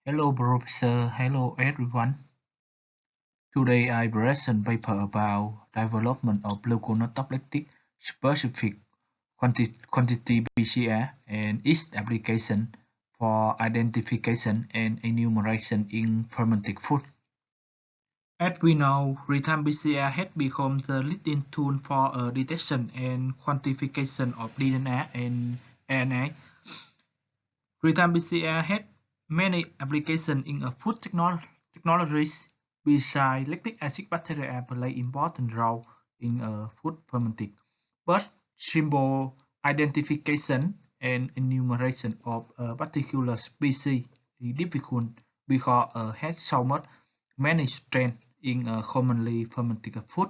Hello, Professor. Hello, everyone. Today I present paper about development of leukonotolytic specific quantity PCR and its application for identification and enumeration in fermented food. As we know, real-time PCR has become the leading tool for detection and quantification of DNA and RNA. Real-time PCR has many applications in food technologies. Besides, lactic acid bacteria play important role in food fermenting, but simple identification and enumeration of a particular species is difficult because has so many strains in commonly fermented food.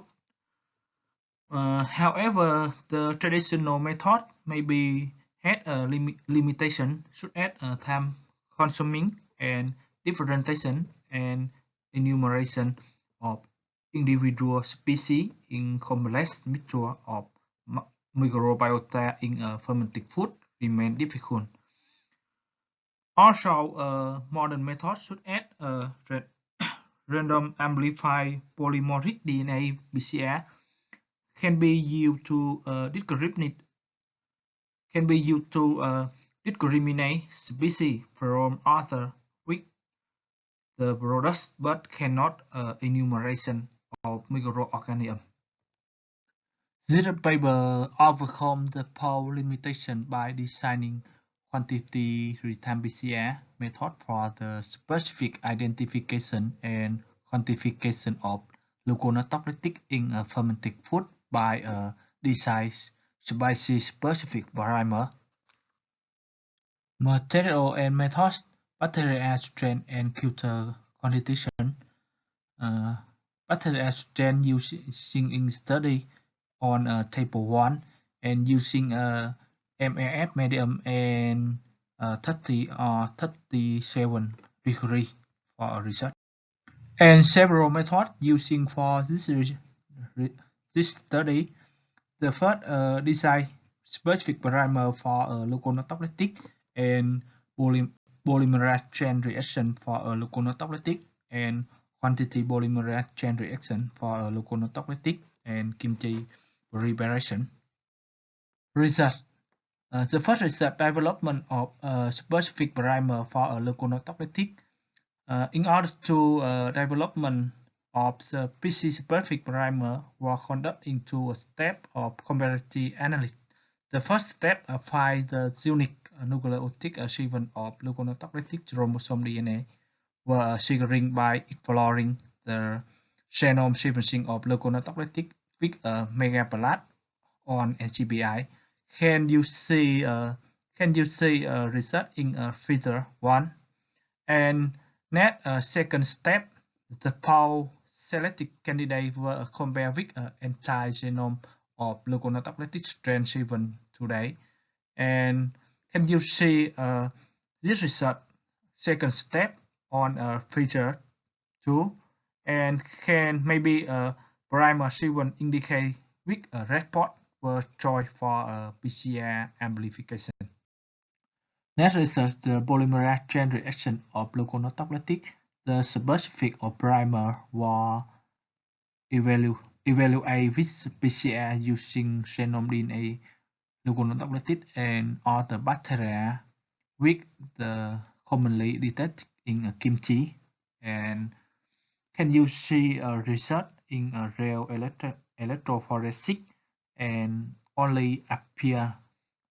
However, the traditional method maybe had a limitation such as time consuming and differentiation and enumeration of individual species in complex mixture of microbiota in fermented food remain difficult. Also, modern methods such as random amplified polymorphic DNA PCR can be used to discriminate species from other with the products but cannot enumeration of microorganisms. This paper overcome the power limitation by designing quantity real-time PCR method for the specific identification and quantification of leukonotolytic in a fermented food by a design species-specific parameter. Material and methods: bacterial strain and culture quantitation. Bacterial strain using in study on table 1 and using a MAF medium and 30 or 37 degree for research. And several methods using for this study. The first design specific parameter for a leukonotolytic and polymerase chain reaction for a leukonotolytic and quantity polymerase chain reaction for a leukonotolytic and kimchi preparation. Research. The first research development of a specific parameter for a leukonotolytic. In order to development of the PC-specific parameter was conducted into a step of comparative analysis. The first step find the unique nucleotide sequence of leukonotolytic chromosome DNA were securing by exploring the genome sequencing of leukonotolytic with a megaplot on NCBI. Can you see result in figure 1? And next, second step, the power selected candidate were compared with entire genome of leukonotolytic strain 7 today. And can you see this result? Second step on figure 2, and can maybe primer 7 indicate with a red spot were choice for PCR amplification. Next research the polymerase chain reaction of leukonotolytic. The specific of primer was evaluated with PCR using genome DNA leukonotolytic and other bacteria with the commonly detected in kimchi. And can you see a result in a real electrophoresis and only appear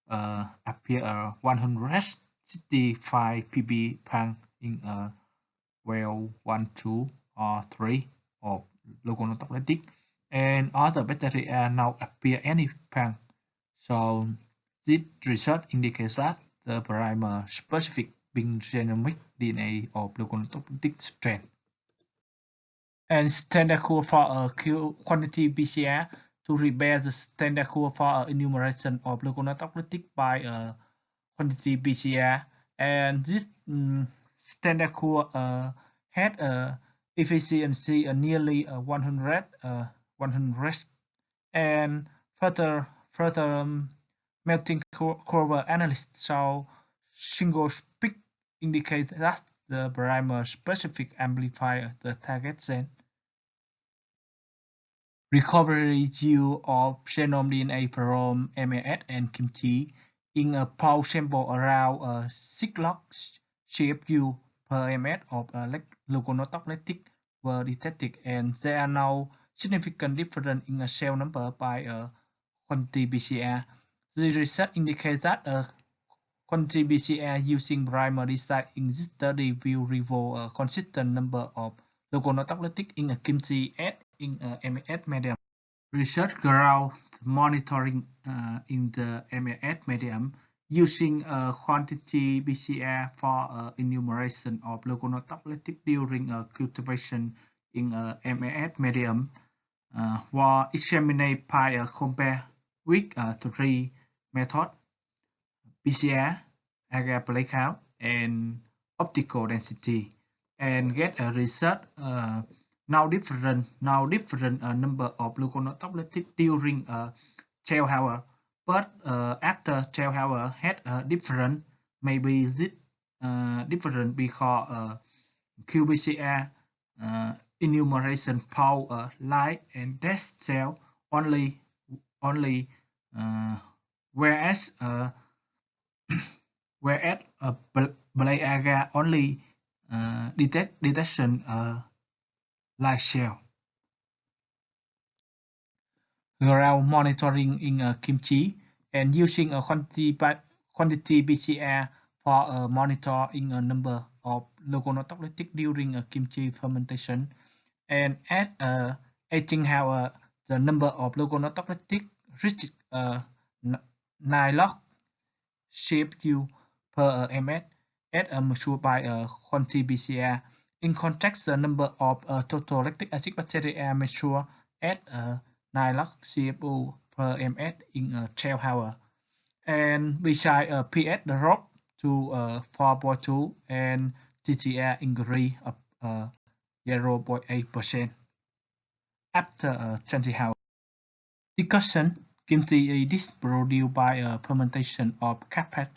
165 pp per in a well 1, 2 or 3 of leukonotolytic, and other bacteria now appear any pan. So this result indicates that the primer specific being genomic DNA of leukonotolytic strain. And standard code for a quantity PCR to repair the standard code for enumeration of leukonotolytic by a quantity PCR. And this standard code had a efficiency nearly 100, and further melting curve analysis show single peak indicates that the primer-specific amplifier, the target gen. Recovery yield of genome DNA from MAS and kimchi in a power sample around 6 log CFU per ms of gluconotoxetic were detected, and there are no significant difference in a cell number by a quantity PCR. The research indicates that a quantity PCR using primer design in this study will reveal a consistent number of gluconotoxetic in a kimchi and in a MAS medium. Research ground monitoring in the MAS medium using a quantity PCR for enumeration of gluconotoxetic during cultivation in a MAS medium was examined by a compare with three methods: PCR, agar breakout, and optical density, and get a result now different number of gluconotoxetic during 12 hours, but after 12 hours had a different, maybe this different because qPCR enumeration power light and death cell only whereas Blade Agar only detection light cell. Ground monitoring in kimchi and using a quantity PCR for monitoring a number of gluconotoxetic during kimchi fermentation, and at 18 hours the number of gluconotoxetic reached 9 log CFU per ms as measured by quantity PCR. In contrast, the number of total lactic acid bacteria measured at 9 log CFU per ms in 12 hours. And besides pH drop to 4.2 and TGR increase of 0.8% after 20 hours. Discussion: kimchi is produced by fermentation of carpet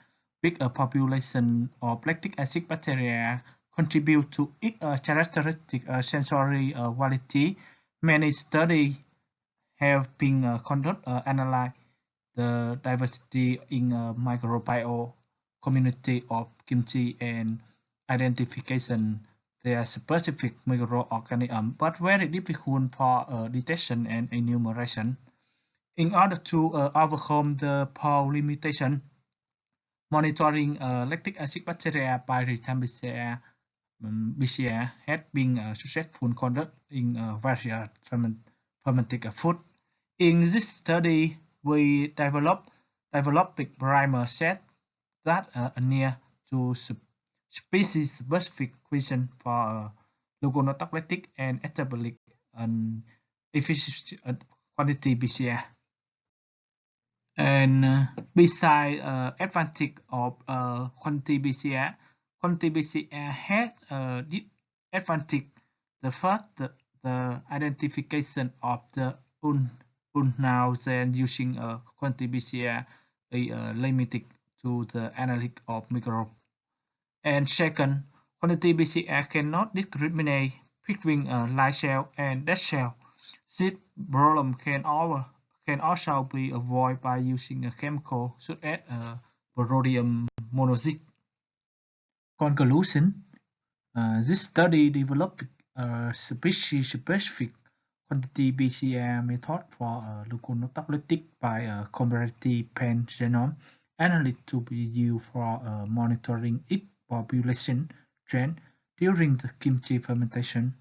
with a population of lactic acid bacteria contribute to its characteristic sensory quality. Many studies have been conducted analyze the diversity in microbiome community of kimchi and identification their specific microorganisms, but very difficult for detection and enumeration. In order to overcome the power limitation, monitoring lactic acid bacteria by real-time PCR has been successfully conducted in various fermented food. In this study, we developed primer set that adhere to species-specific question for gluconotoxetic and establish an efficient quantity PCR. And besides advantage of quantity PCR has advantage. The first, the identification of the unknown then using quantity PCR is limited to the analysis of microbes. And second, quantity PCR cannot discriminate between live cell and dead cell. This problem can also be avoided by using a chemical such as rhodium monoxide. Conclusion: this study developed a species-specific quantity PCR method for gluconotoxetic by comparative pan genome analysis to be used for monitoring its population trend during the kimchi fermentation.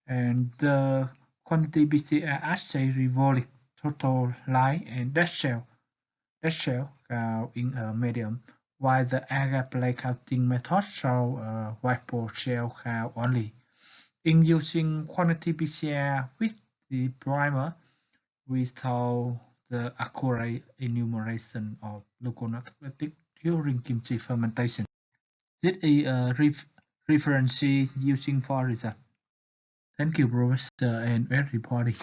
And the quantity PCR assay revealed total live and dead cell count in a medium, while the agar plate counting method show white blood cell count only. In using quantity PCR with the primer, we saw the accurate enumeration of gluconotoxetic during kimchi fermentation. This is a reference using for result. Thank you, Professor and everybody.